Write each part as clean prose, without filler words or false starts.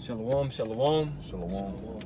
Shalom, shalom. Shalom.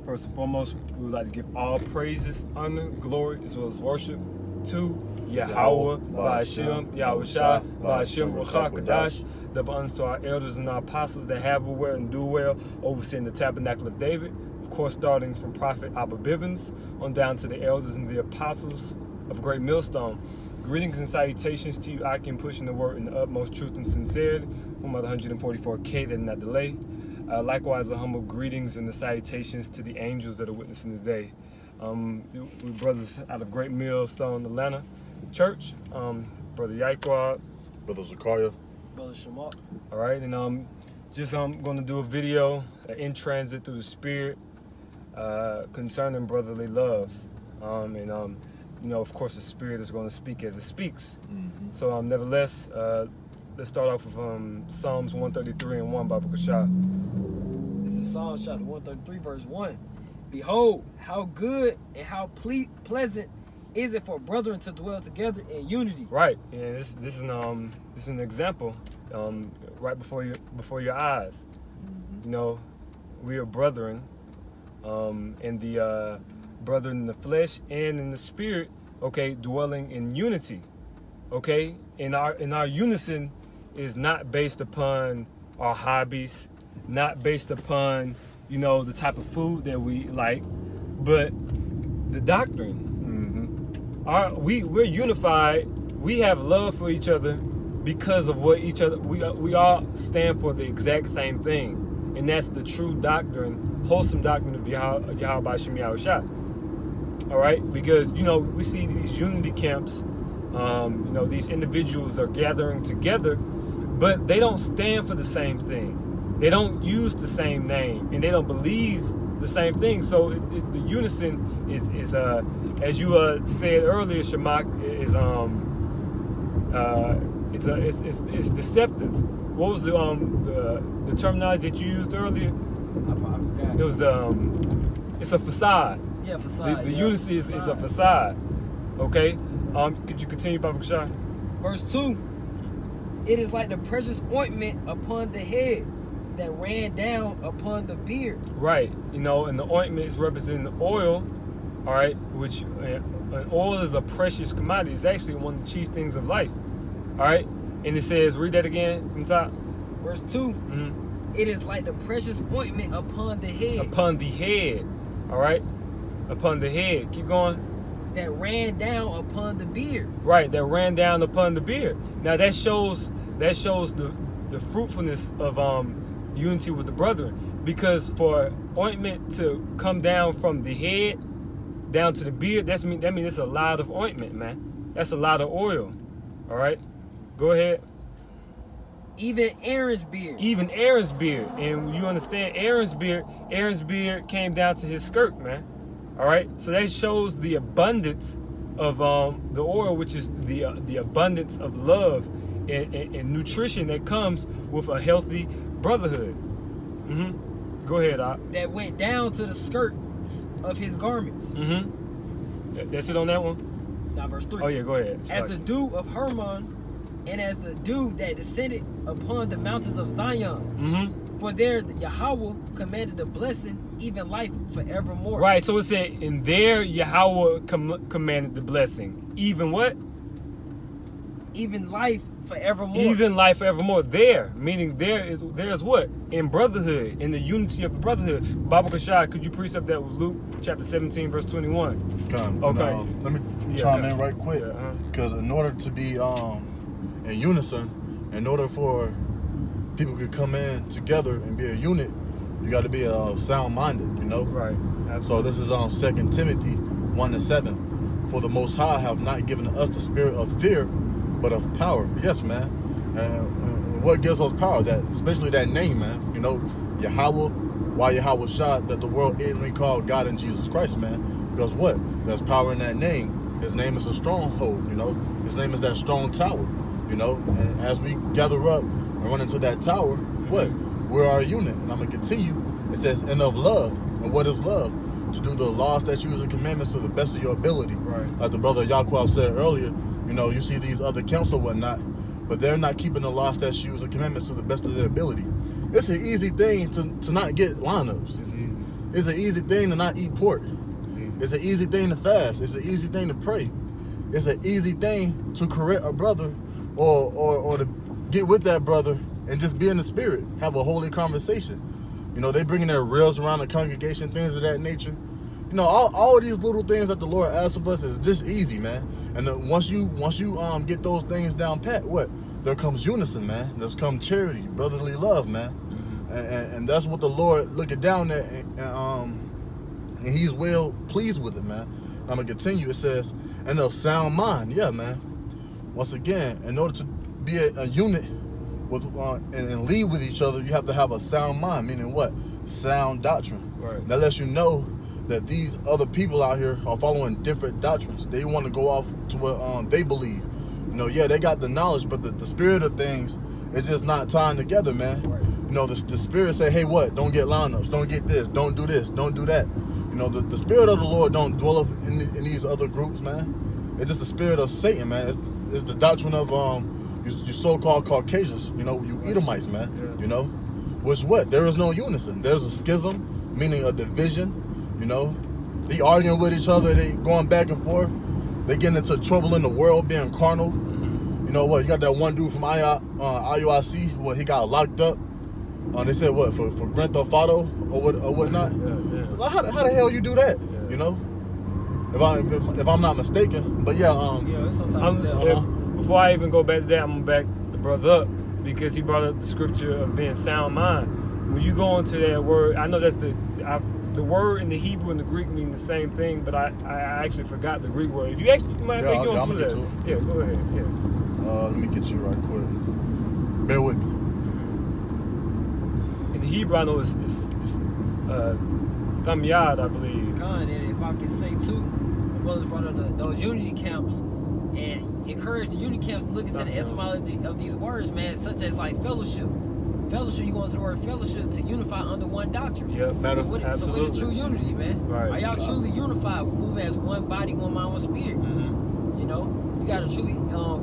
First and foremost, we would like to give all praises, honor, glory, as well as worship to Yahweh, Ba'ashem, Yahushua, Ba'ashem, Ruach HaKodesh. Double honors to our elders and our apostles that have well and do well, overseeing the tabernacle of David. Of course, starting from Prophet Abba Bivens on down to the elders and the apostles of Great Millstone. Greetings and salutations to you, Akim, pushing the word in the utmost truth and sincerity, whom are the 144K that did not delay. Likewise, the humble greetings and the salutations to the angels that are witnessing this day. We brothers out of Great Millstone, Atlanta Church, Brother Yaikwad, Brother Zakaria, Brother Shamak. all right, and just going to do a video in transit through the Spirit concerning brotherly love, you know, of course, the Spirit is going to speak as it speaks. Mm-hmm. So, nevertheless, let's start off with Psalms 133 and 1 by Bakashah. This is Psalms chapter 133, verse 1. Behold, how good and how pleasant is it for brethren to dwell together in unity. Right, and this is an example right before your eyes. Mm-hmm. You know, we are brethren, and the brethren in the flesh and in the spirit, okay, dwelling in unity, okay. And our unison is not based upon our hobbies, not based upon, you know, the type of food that we like, but the doctrine. Mm-hmm. We're unified. We have love for each other because of what each other we all stand for the exact same thing, and that's the true doctrine, wholesome doctrine of Yahweh Ba'ashem Yahushua. All right, because you know we see these unity camps. You know, these individuals are gathering together, but they don't stand for the same thing. They don't use the same name, and they don't believe the same thing. So the unison is as you said earlier, Shamak, it's deceptive. What was the terminology that you used earlier? I forgot. It was it's a facade. Yeah, facade. The unity is a facade. Okay. Could you continue, Baba Kashai? Verse 2. It is like the precious ointment upon the head that ran down upon the beard. Right. You know, and the ointment is representing the oil, all right, which oil is a precious commodity. It's actually one of the chief things of life, all right? And it says, read that again from top. Verse 2. Mm-hmm. It is like the precious ointment upon the head. Upon the head, all right? Upon the head. Keep going. That ran down upon the beard. Right, that ran down upon the beard. Now that shows the fruitfulness of unity with the brethren. Because for ointment to come down from the head down to the beard, that means it's a lot of ointment, man. That's a lot of oil. All right, go ahead. Even Aaron's beard. Even Aaron's beard, and you understand Aaron's beard came down to his skirt, man. All right, so that shows the abundance of the oil, which is the abundance of love and nutrition that comes with a healthy brotherhood. Mm-hmm. Go ahead, Doc. That went down to the skirts of his garments. Mm-hmm. That's it on that one? Now verse 3. Oh yeah, go ahead. As the dew of Hermon, and as the dew that descended upon the mountains of Zion. Mm-hmm. For there the Yahweh commanded the blessing, even life forevermore. Right, so it said, and there Yahweh commanded the blessing. Even what? Even life forevermore. Even life forevermore. There, meaning there's what? In brotherhood, in the unity of the brotherhood. Baba Kashai, could you precept that with Luke chapter 17, verse 21? Come. Okay. Let me chime in right quick, because in order to be in unison, in order for people to come in together and be a unit, you got to be sound-minded, you know? Right. Absolutely. So this is 2 Timothy 1:7. For the Most High have not given us the spirit of fear, but of power. Yes, man. And what gives us power? That, especially that name, man. You know, Yahweh, why Yahweh shot that the world ignorantly called God and Jesus Christ, man. Because what? There's power in that name. His name is a stronghold, you know. His name is that strong tower, you know. And as we gather up and run into that tower, what? We're our unit. And I'm going to continue. It says, and of love. And what is love? To do the law, statutes, and commandments to the best of your ability. Right. Like the brother Yaqub said earlier, you know, you see these other council whatnot, but they're not keeping the law, statutes, and commandments to the best of their ability. It's an easy thing to not get lineups. It's easy. It's an easy thing to not eat pork. It's easy. It's an easy thing to fast. It's an easy thing to pray. It's an easy thing to correct a brother or to get with that brother and just be in the spirit, have a holy conversation. You know, they bringing their rails around the congregation, things of that nature. You know, all of these little things that the Lord asks of us is just easy, man. And then once you get those things down pat, what? There comes unison, man. There's come charity, brotherly love, man. And that's what the Lord looking down at, and He's well pleased with it, man. I'm gonna continue. It says, and of sound mind, yeah, man. Once again, in order to be a unit with and lead with each other, you have to have a sound mind. Meaning what? Sound doctrine. Right. That lets you know that these other people out here are following different doctrines. They want to go off to what they believe. You know, yeah, they got the knowledge, but the spirit of things is just not tying together, man. Right. You know, the spirit say, hey, what? Don't get lineups. Don't get this. Don't do this. Don't do that. You know, the spirit of the Lord don't dwell in these other groups, man. It's just the spirit of Satan, man. It's the doctrine of you so-called Caucasians, you know, you Edomites, man. Yeah. You know, which what? There is no unison. There's a schism, meaning a division. You know, they arguing with each other. They going back and forth. They getting into trouble in the world, being carnal. You know what? You got that one dude from IUIC. What, he got locked up. They said what for Grand Theft Auto or whatnot. Yeah. How the hell you do that? Yeah. You know, if I'm not mistaken. But yeah, Yeah, it's sometimes that. Before I even go back to that, I'm gonna back the brother up because he brought up the scripture of being sound mind. When you go into that word, I know that's the word in the Hebrew and the Greek mean the same thing, but I actually forgot the Greek word. If you actually, I'm gonna get to it. Yeah, go ahead. Yeah. let me get you right quick. Bear with me. In the Hebrew, I know it's Tamyad, I believe. Con, and if I can say too, the brothers brought up those unity camps and encourage the unity camps to look into the etymology of these words, man, such as like fellowship. Fellowship, you go into the word fellowship to unify under one doctrine. Yep, So what is true unity, man? Right. Are y'all truly unified, moving as one body, one mind, one spirit? Mm-hmm. You know, you gotta truly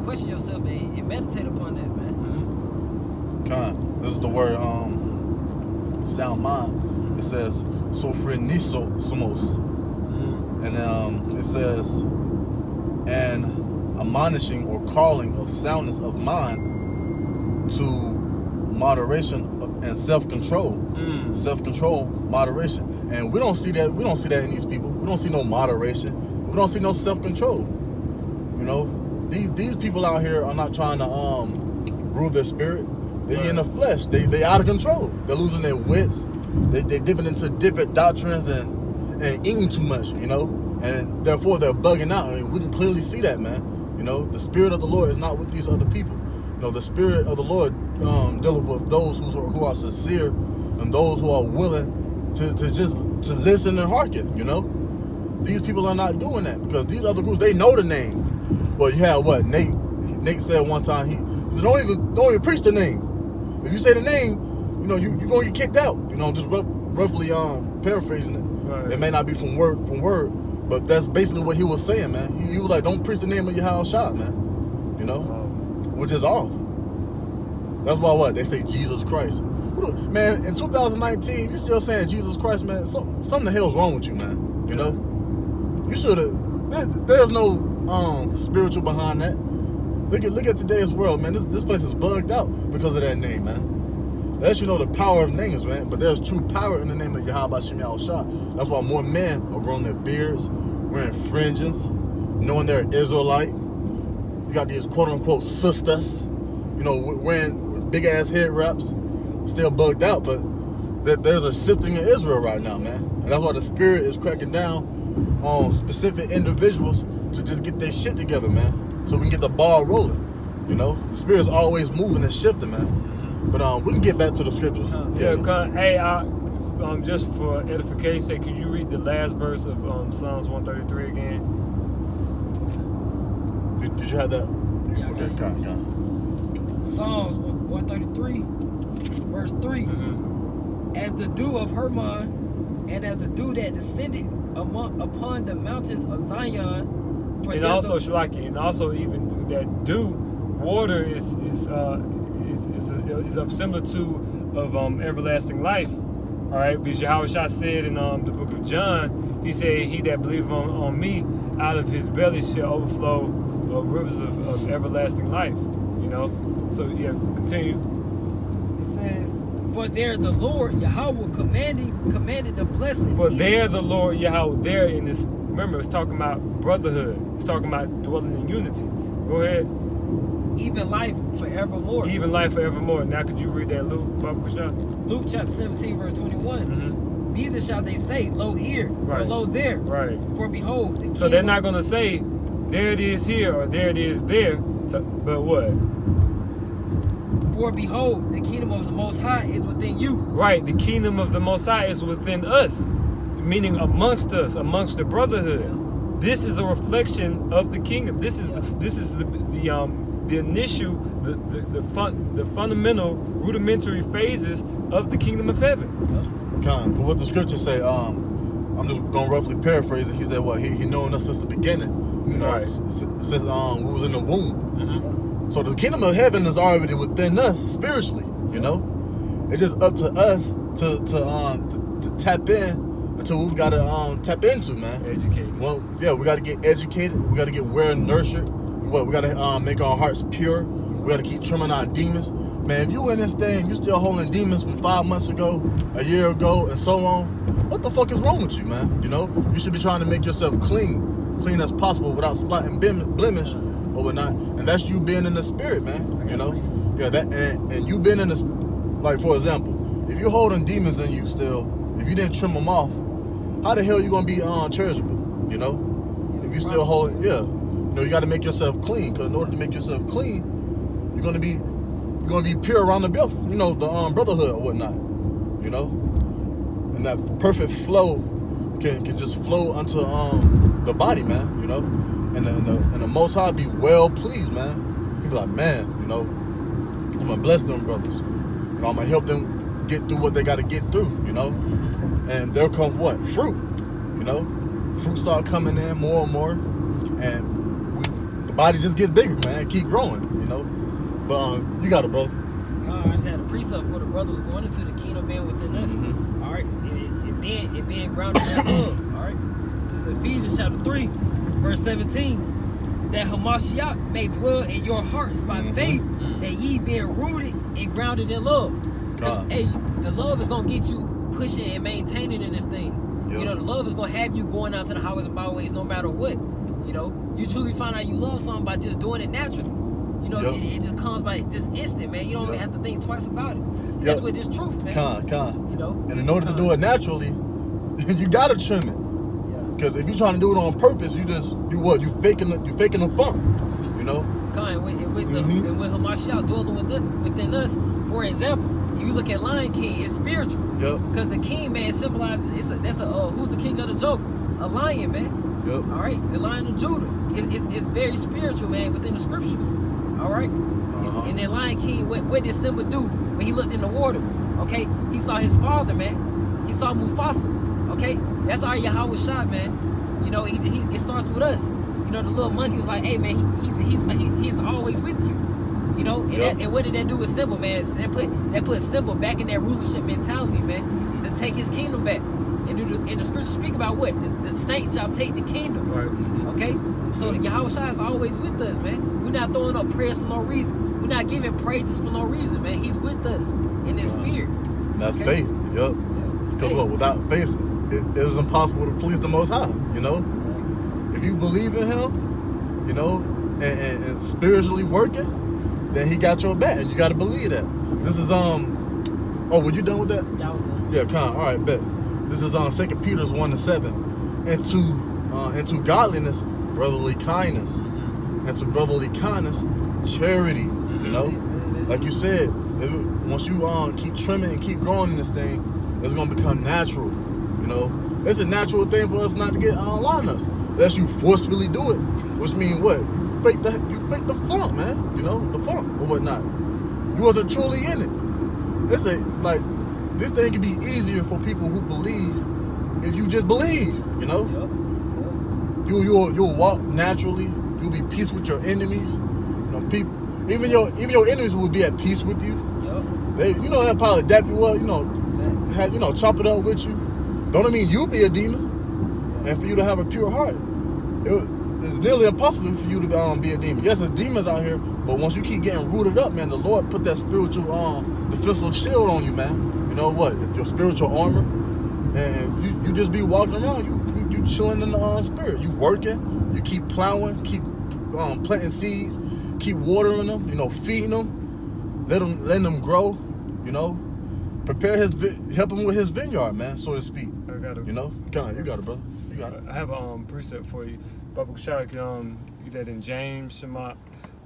question yourself and meditate upon that, man. Con, this is the word sound mind. It says sophreniso somos. And it says an admonishing or calling of soundness of mind to moderation and self-control. Self-control, moderation. And we don't see that in these people. We don't see no moderation. We don't see no self-control. You know, these people out here are not trying to rule their spirit. They in the flesh. They out of control. They're losing their wits. They dipping into different doctrines and eating too much, you know, and therefore they're bugging out. And we can clearly see that, man. You know, the spirit of the Lord is not with these other people. You know, the spirit of the Lord dealing with those who are sincere and those who are willing to listen and hearken. You know, these people are not doing that because these other groups, they know the name. Well, you have what Nate said one time. He don't even preach the name. If you say the name, you know, you're gonna get kicked out. You know, just roughly paraphrasing it. Right. It may not be from word, but that's basically what he was saying, man. He was like, don't preach the name of Yahweh Shah, man. You know, which is off. That's why what they say Jesus Christ. Man, in 2019, you still saying Jesus Christ, man. Something the hell's wrong with you, man. You know, you should have. There's no spiritual behind that. Look at today's world, man. This place is bugged out because of that name, man. That you know the power of names, man. But there's true power in the name of Yahweh Shem Shah. That's why more men are growing their beards, wearing fringes, knowing they're Israelite. You got these quote unquote sisters, you know, wearing big ass head wraps, still bugged out. But there's a sifting in Israel right now, man. And that's why the spirit is cracking down on specific individuals to just get their shit together, man. So we can get the ball rolling. You know, the spirit's always moving and shifting, man. But we can get back to the scriptures. Hey, just for edification's sake, could you read the last verse of Psalms 133 again? Did you have that? Yeah, okay, come. Psalms 133, verse 3. As the dew of Hermon, and as the dew that descended upon the mountains of Zion. And also, Shalaki, and also even that dew, water is of similar to of everlasting life. All right, because Yahushua said in the book of John, he said, "He that believeth on me, out of his belly shall overflow rivers of everlasting life." You know, so yeah, continue. It says, "For there the Lord Yahweh commanded the blessing." For there the Lord Yahweh, there in this, remember, it's talking about brotherhood. It's talking about dwelling in unity. Go ahead. Even life forevermore. Even life forevermore. Now could you read that, Luke, Baba Kashan? Luke chapter 17, verse 21. Mm-hmm. Neither shall they say, lo here, or Right. lo there. Right. For behold, the So they're kingdom- not going to say, there it is here or there it is there. But what? For behold, the kingdom of the Most High is within you. Right. The kingdom of the Most High is within us, meaning amongst us, amongst the brotherhood. This is a reflection of the kingdom. This is the initial, the fundamental, rudimentary phases of the kingdom of heaven. What the scriptures say, I'm just gonna roughly paraphrase it. He said, "Well, he known us since the beginning, you know, Right. since we was in the womb." Mm-hmm. So the kingdom of heaven is already within us spiritually, you know. It's just up to us to tap in into what we gotta tap into, man. Educated. Well, yeah, we gotta get educated. We gotta get well nurtured. We gotta make our hearts pure. We gotta keep trimming our demons. Man, if you in this thing, you still holding demons from 5 months ago, a year ago, and so on, what the fuck is wrong with you, man? You know, you should be trying to make yourself clean as possible without spotting blemish or whatnot. And that's you being in the spirit, man. You know, yeah, that and you being in this, like for example, if you're holding demons in you still, if you didn't trim them off, how the hell you gonna be charitable? You know, if you still holding, yeah, you know, you got to make yourself clean. Cause in order to make yourself clean, you're gonna be pure around the bill, you know, the brotherhood or whatnot, you know, and that perfect flow can just flow unto the body, man, you know, and the Most High be well pleased, man. He be like, man, you know, I'm gonna bless them brothers, you know, I'm gonna help them get through what they got to get through, you know, and there comes what? Fruit, you know, fruit start coming in more and more, and the body just gets bigger, man, keep growing, you know. But you got it, bro. I just had a precept for the brothers going into the kingdom being within us. Mhm. All right, it being grounded in love. All right, this is Ephesians chapter 3, verse 17. That Hamashiach may dwell in your hearts by faith, that ye being rooted and grounded in love. God. Hey, the love is gonna get you pushing and maintaining in this thing. Yep. You know, the love is gonna have you going out to the highways and byways no matter what. You know, you truly find out you love something by just doing it naturally. You know, Yep. it just comes by just instant, man. You don't even Yep. have to think twice about it. Yep. That's what this truth, man. Con. You know, And in order to do it naturally, you gotta trim it. yeah. Because if you're trying to do it on purpose, you faking the funk. You know? Con, with Mhm. with Hamashiach dwelling within us. For example, if you look at Lion King, it's spiritual. Yep. Because the king, man, symbolizes who's the king of the jungle? A lion, man. Yep. All right, the Lion of Judah. It's very spiritual, man, within the scriptures. All right, Uh-huh. and then Lion King, what did Simba do when he looked in the water? Okay, he saw his father, man. He saw Mufasa. Okay, that's our Yahweh shot, man. You know, it starts with us. You know, the little monkey was like, "Hey, man, he's always with you." You know, and, Yep. and what did that do with Simba, man? That put Simba back in that rulership mentality, man, to take his kingdom back. And the scriptures speak about what the saints shall take the kingdom. Right. Okay, so Yahweh Shai is always with us, man. We're not throwing up prayers for no reason. We're not giving praises for no reason, man. He's with us in His spirit. And that's Okay. faith. Yep. It's Because faith. what? Without faith, it is impossible to please the Most High. You know? Exactly. If you believe in Him, you know, and spiritually working, then He got your back, and you got to believe that. This is Oh, were you done with that? That was done. Yeah, all right, bet. This is 2 Peter 1-7. Into godliness, brotherly kindness. And to brotherly kindness, charity. You know? Like you said, once you keep trimming and keep growing in this thing, it's gonna become natural. You know? It's a natural thing for us not to get on us. Unless you forcefully do it. Which means what? You fake the funk, man. You know, the funk or whatnot. You wasn't truly in it. This thing can be easier for people who believe if you just believe, you know? Yep. You'll walk naturally. You'll be peace with your enemies. You know, people even your enemies will be at peace with you. Yep. they'll probably dap you up, chop it up with you. Don't mean you be a demon. And for you to have a pure heart, it's nearly impossible for you to be a demon. Yes, there's demons out here, but once you keep getting rooted up, man, the Lord put that spiritual defensive shield on you, man. You know what? Your spiritual armor, and you just be walking around. You chilling in the spirit. You working. You keep plowing. Keep planting seeds. Keep watering them. Feeding them. Letting them grow. Prepare help him with his vineyard, man, so to speak. I got it. You got it, brother. You got it. I have a precept for you. Baba Kashak, that in James, Shema,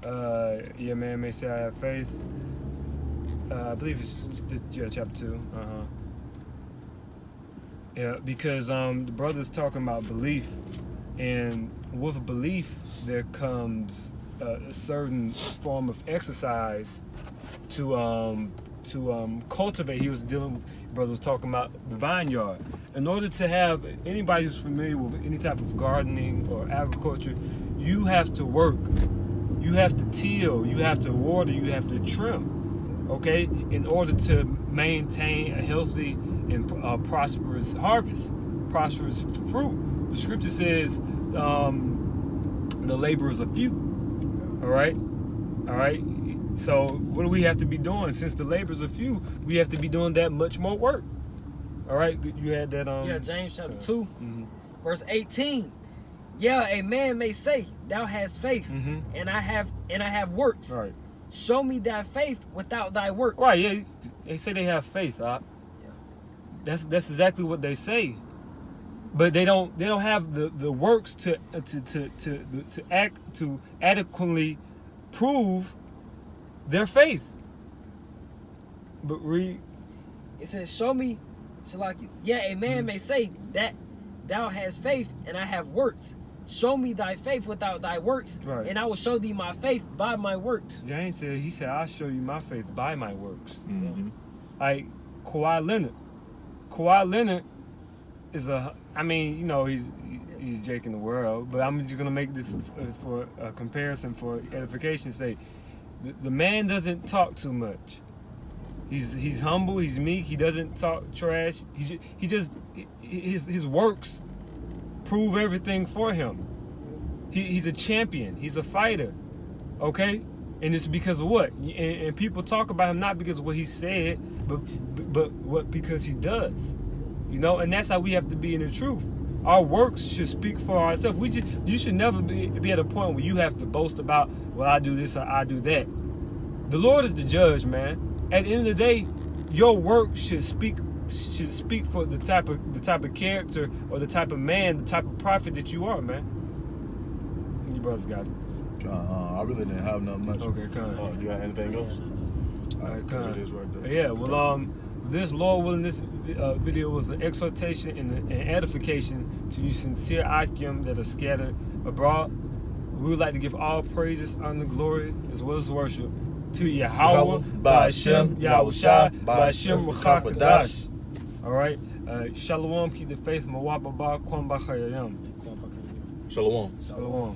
yeah, man may say I have faith. I believe it's chapter 2. Yeah, because the brother's talking about belief, and with belief there comes a certain form of exercise to cultivate. Brother was talking about the vineyard. In order to have anybody who's familiar with any type of gardening or agriculture, you have to work, you have to till, you have to water, you have to trim, okay, in order to maintain a healthy and prosperous harvest, prosperous fruit. The scripture says the laborers are few. All right. So what do we have to be doing? Since the laborers are few, we have to be doing that much more work. All right, you had that James chapter 2, verse 18. Yeah, a man may say, "Thou hast faith, and I have works." Right. Show me thy faith without thy works. Right. Yeah. They say they have faith. Yeah. That's exactly what they say, but they don't have the works to adequately prove their faith. But read. It says, "Show me, Shalaki. Yeah, a man may say that thou hast faith, and I have works. Show me thy faith without thy works, right, and I will show thee my faith by my works." James said, he said, "I'll show you my faith by my works." Mm-hmm. Like Kawhi Leonard is he's Jake in the world, but I'm just gonna make this for a comparison for edification's sake. The man doesn't talk too much. He's humble. He's meek. He doesn't talk trash. His works prove everything for him. He's a champion. He's a fighter. Okay, and it's because of what? And people talk about him not because of what he said, but because he does. And that's how we have to be in the truth. Our works should speak for ourselves. You should never be at a point where you have to boast about, well, I do this or I do that. The Lord is the judge, man. At the end of the day, your work should speak for the type of character or the type of man, the type of prophet that you are, man. You brothers got it. I really didn't have nothing much. Okay, come. You got anything else? All right, come. It is right there. Yeah, well, this, Lord willing, this video was an exhortation and an edification to you sincere Akim that are scattered abroad. We would like to give all praises, honor, glory, as well as worship to Yahweh, Ba'ashem, Yahushua, Ba'ashem, Ruchakadash. All right, Shalom, keep the faith, Mawababa, Kwam Bachayayam. Shalom. Shalom.